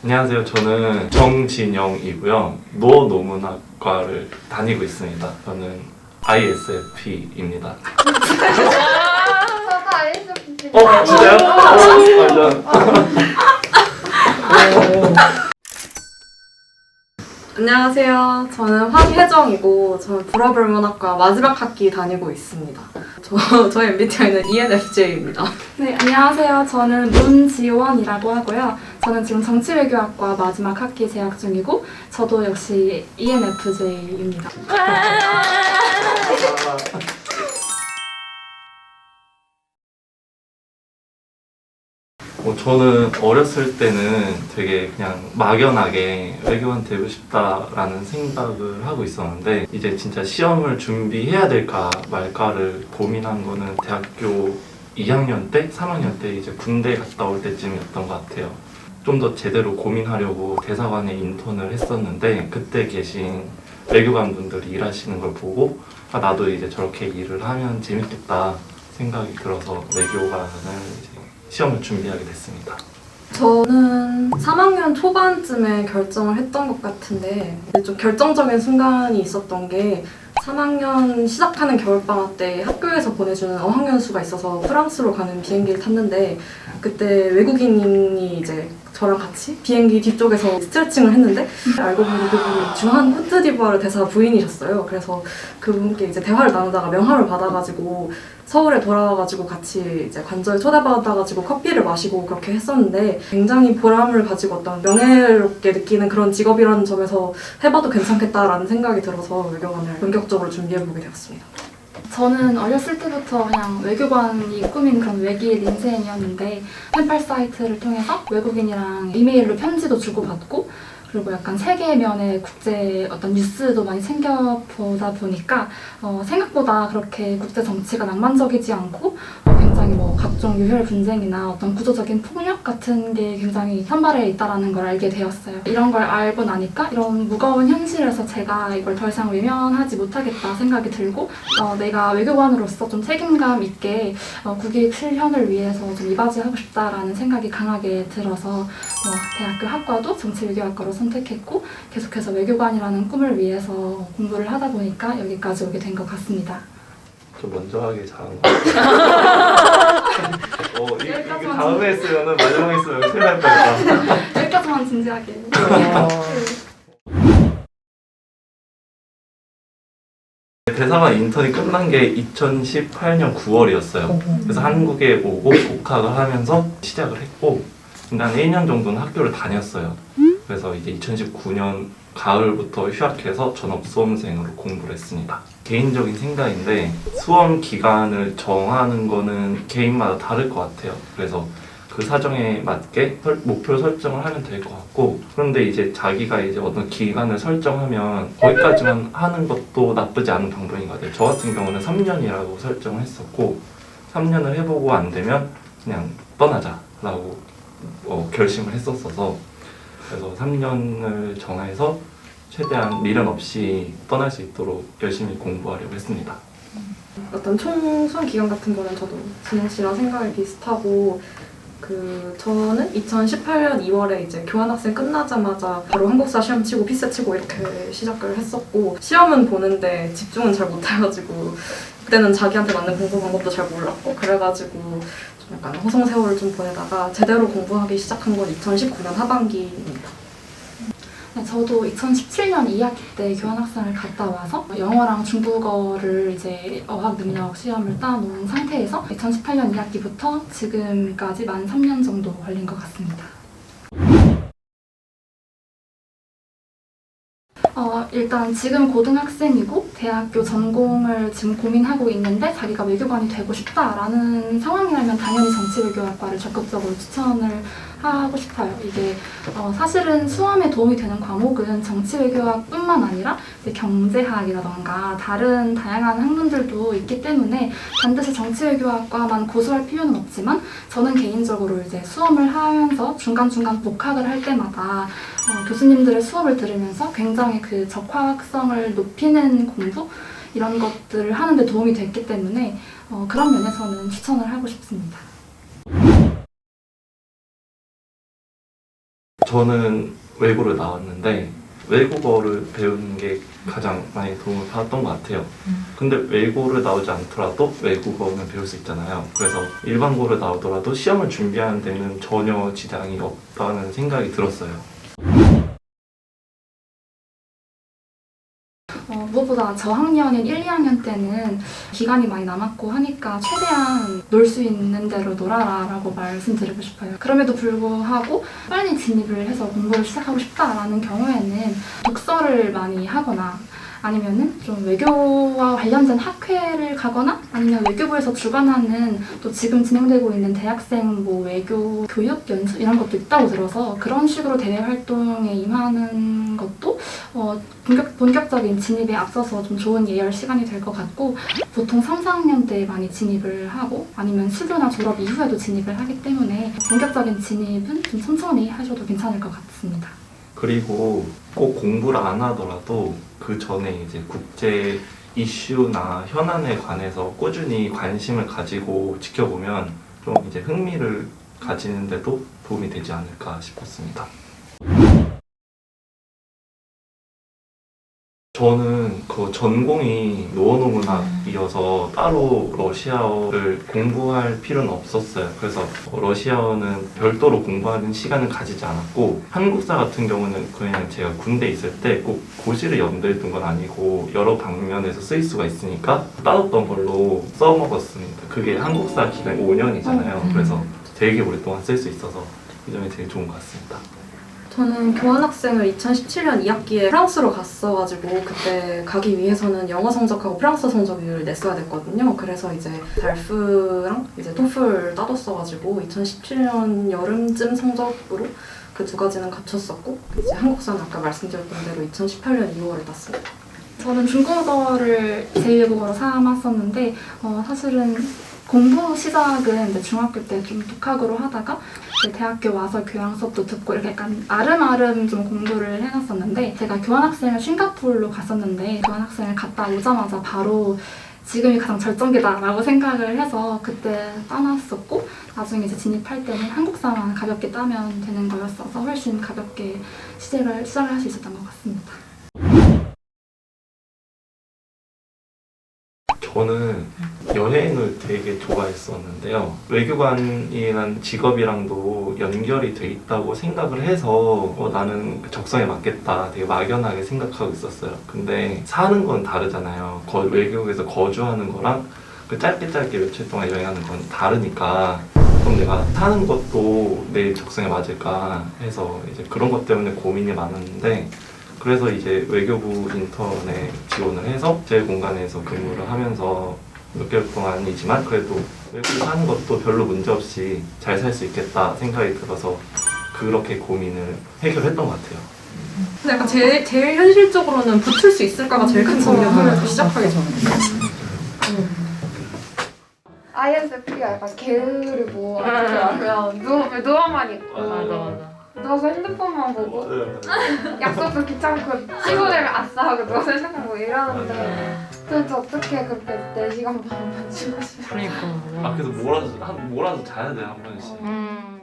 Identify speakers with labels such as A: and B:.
A: 안녕하세요. 저는 정진영이고요. 노노문학과를 다니고 있습니다. 저는 ISFP입니다.
B: 저도 ISFP.
A: 진짜요?
C: 안녕하세요. 저는 황혜정이고 저는 불어불문학과 마지막 학기 다니고 있습니다. 저의 MBTI는 ENFJ입니다.
D: 네, 안녕하세요. 저는 문지원이라고 하고요. 저는 지금 정치외교학과 마지막 학기 재학 중이고 저도 역시 ENFJ입니다.
A: 저는 어렸을 때는 되게 그냥 막연하게 외교관 되고 싶다라는 생각을 하고 있었는데 이제 진짜 시험을 준비해야 될까 말까를 고민한 거는 대학교 2학년 때, 3학년 때 이제 군대 갔다 올 때쯤이었던 것 같아요. 좀 더 제대로 고민하려고 대사관에 인턴을 했었는데 그때 계신 외교관 분들이 일하시는 걸 보고 나도 이제 저렇게 일을 하면 재밌겠다 생각이 들어서 외교관을 이제 시험을 준비하게 됐습니다.
C: 저는 3학년 초반쯤에 결정을 했던 것 같은데 좀 결정적인 순간이 있었던 게 3학년 시작하는 겨울방학 때 학교에서 보내주는 어학연수가 있어서 프랑스로 가는 비행기를 탔는데 그때 외국인이 이제 저랑 같이 비행기 뒤쪽에서 스트레칭을 했는데 알고 보니 그분이 주한 코트디부아르 대사 부인이셨어요. 그래서 그분께 이제 대화를 나누다가 명함을 받아가지고 서울에 돌아와가지고 같이 이제 관저에 초대받아가지고 커피를 마시고 그렇게 했었는데 굉장히 보람을 가지고 어떤 명예롭게 느끼는 그런 직업이라는 점에서 해봐도 괜찮겠다라는 생각이 들어서 외교관을 본격적으로 준비해보게 되었습니다.
D: 저는 어렸을 때부터 그냥 외교관이 꾸민 그런 외길 인생이었는데 펜팔 사이트를 통해서 외국인이랑 이메일로 편지도 주고받고 그리고 약간 세계면의 국제 어떤 뉴스도 많이 챙겨보다 보니까 생각보다 그렇게 국제 정치가 낭만적이지 않고 굉장히 뭐 각종 유혈 분쟁이나 어떤 구조적인 폭력 같은 게 굉장히 산발해 있다는 걸 알게 되었어요. 이런 걸 알고 나니까 이런 무거운 현실에서 제가 이걸 더 이상 외면하지 못하겠다 생각이 들고 내가 외교관으로서 좀 책임감 있게 국익 실현을 위해서 좀 이바지하고 싶다라는 생각이 강하게 들어서 대학교 학과도 정치외교학과로 선택했고 계속해서 외교관이라는 꿈을 위해서 공부를 하다 보니까 여기까지 오게 된 것 같습니다.
A: 저 먼저 하길 잘한 것 같아요. 이거 다음에 했으면 마지막에 했으면 큰일 날 뻔했다.
D: 여기까지만 진지하게.
A: 대사관 인턴이 끝난 게 2018년 9월이었어요. 그래서 한국에 오고 복학을 하면서 시작을 했고 근데 한 1년 정도는 학교를 다녔어요. 그래서 이제 2019년 가을부터 휴학해서 전업 수험생으로 공부를 했습니다. 개인적인 생각인데 수험 기간을 정하는 거는 개인마다 다를 것 같아요. 그래서 그 사정에 맞게 목표를 설정을 하면 될 것 같고 그런데 이제 자기가 이제 어떤 기간을 설정하면 거기까지만 하는 것도 나쁘지 않은 방법인 것 같아요. 저 같은 경우는 3년이라고 설정을 했었고 3년을 해보고 안 되면 그냥 떠나자라고 결심을 했었어서 그래서 3년을 정해서 최대한 미련 없이 떠날 수 있도록 열심히 공부하려고 했습니다.
C: 어떤 총 수험 기간 같은 거는 저도 진영 씨랑 생각이 비슷하고 저는 2018년 2월에 이제 교환학생 끝나자마자 바로 한국사 시험 치고 피스 치고 이렇게 시작을 했었고 시험은 보는데 집중은 잘 못해가지고 그때는 자기한테 맞는 공부 방법도 잘 몰랐고 그래가지고 좀 약간 허송세월을 좀 보내다가 제대로 공부하기 시작한 건 2019년 하반기입니다.
D: 네, 저도 2017년 2학기 때 교환학생을 갔다 와서 영어랑 중국어를 이제 어학 능력 시험을 따놓은 상태에서 2018년 2학기부터 지금까지 만 3년 정도 걸린 것 같습니다. 일단 지금 고등학생이고 대학교 전공을 지금 고민하고 있는데 자기가 외교관이 되고 싶다라는 상황이라면 당연히 정치외교학과를 적극적으로 추천을 하고 싶어요. 이게 사실은 수험에 도움이 되는 과목은 정치외교학뿐만 아니라 이제 경제학이라던가 다른 다양한 학문들도 있기 때문에 반드시 정치외교학과만 고수할 필요는 없지만 저는 개인적으로 이제 수험을 하면서 중간중간 복학을 할 때마다 교수님들의 수업을 들으면서 굉장히 그 적화성을 높이는 공부 이런 것들을 하는데 도움이 됐기 때문에 그런 면에서는 추천을 하고 싶습니다.
A: 저는 외고를 나왔는데 외국어를 배우는 게 가장 많이 도움을 받았던 것 같아요. 근데 외고를 나오지 않더라도 외국어는 배울 수 있잖아요. 그래서 일반고를 나오더라도 시험을 준비하는 데는 전혀 지장이 없다는 생각이 들었어요.
D: 무엇보다 저학년인 1, 2학년 때는 기간이 많이 남았고 하니까 최대한 놀 수 있는 대로 놀아라 라고 말씀드리고 싶어요. 그럼에도 불구하고 빨리 진입을 해서 공부를 시작하고 싶다라는 경우에는 독서를 많이 하거나 아니면은 좀 외교와 관련된 학회를 가거나 아니면 외교부에서 주관하는 또 지금 진행되고 있는 대학생 뭐 외교 교육 연수 이런 것도 있다고 들어서 그런 식으로 대외 활동에 임하는 것도 본격적인 진입에 앞서서 좀 좋은 예열 시간이 될 것 같고 보통 3, 4학년 때 많이 진입을 하고 아니면 수료나 졸업 이후에도 진입을 하기 때문에 본격적인 진입은 좀 천천히 하셔도 괜찮을 것 같습니다.
A: 그리고 꼭 공부를 안 하더라도 그 전에 이제 국제 이슈나 현안에 관해서 꾸준히 관심을 가지고 지켜보면 좀 이제 흥미를 가지는데도 도움이 되지 않을까 싶었습니다. 저는 그 전공이 노어노문학이어서 따로 러시아어를 공부할 필요는 없었어요. 그래서 러시아어는 별도로 공부하는 시간을 가지지 않았고 한국사 같은 경우는 그냥 제가 군대에 있을 때 꼭 고시를 염두에 둔 건 아니고 여러 방면에서 쓰일 수가 있으니까 따뒀던 걸로 써먹었습니다. 그게 한국사 기간이 5년이잖아요. 그래서 되게 오랫동안 쓸 수 있어서 이 점이 되게 좋은 것 같습니다.
C: 저는 교환학생을 2017년 2학기에 프랑스로 갔어가지고 그때 가기 위해서는 영어 성적하고 프랑스 성적을 냈어야 됐거든요. 그래서 이제 달프랑 이제 토플 따뒀어가지고 2017년 여름쯤 성적으로 그 두 가지는 갖췄었고 이제 한국사는 아까 말씀드렸던 대로 2018년 2월에 땄습니다.
D: 저는 중국어를 제2외국어로 삼았었는데 사실은 공부 시작은 이제 중학교 때 좀 독학으로 하다가 이제 대학교 와서 교양 수업도 듣고 이렇게 약간 아름아름 좀 공부를 해놨었는데 제가 교환학생을 싱가포르로 갔었는데 교환학생을 갔다 오자마자 바로 지금이 가장 절정기다라고 생각을 해서 그때 따놨었고 나중에 이제 진입할 때는 한국사만 가볍게 따면 되는 거였어서 훨씬 가볍게 시작을 할 수 있었던 것 같습니다.
A: 저는 여행을 되게 좋아했었는데요. 외교관이라는 직업이랑도 연결이 돼 있다고 생각을 해서 나는 적성에 맞겠다 되게 막연하게 생각하고 있었어요. 근데 사는 건 다르잖아요. 외국에서 거주하는 거랑 그 짧게 며칠 동안 여행하는 건 다르니까 그럼 내가 사는 것도 내 적성에 맞을까 해서 이제 그런 것 때문에 고민이 많았는데 그래서 이제 외교부 인턴에 지원을 해서 제 공간에서 근무를 하면서 몇 개월 동안이지만 그래도 외국에 사는 것도 별로 문제 없이 잘 살 수 있겠다 생각이 들어서 그렇게 고민을 해결했던 것 같아요.
C: 근데 약간 제일 현실적으로는 붙을 수 있을까가 제일 큰 고민이었어요. 시작하기 전에.
B: ISFP가 약간 게으르고 그냥 누워만 있고 누워서 핸드폰만 보고 약속도 귀찮고 피곤하면 아싸 하고 누워서 핸드폰 보고 이러는데 도대체 어떻게 그렇게 4시간 반만 쉬고 싶어.
E: 그러니까.
A: 그래서 몰아서 자야 돼요, 한 번씩.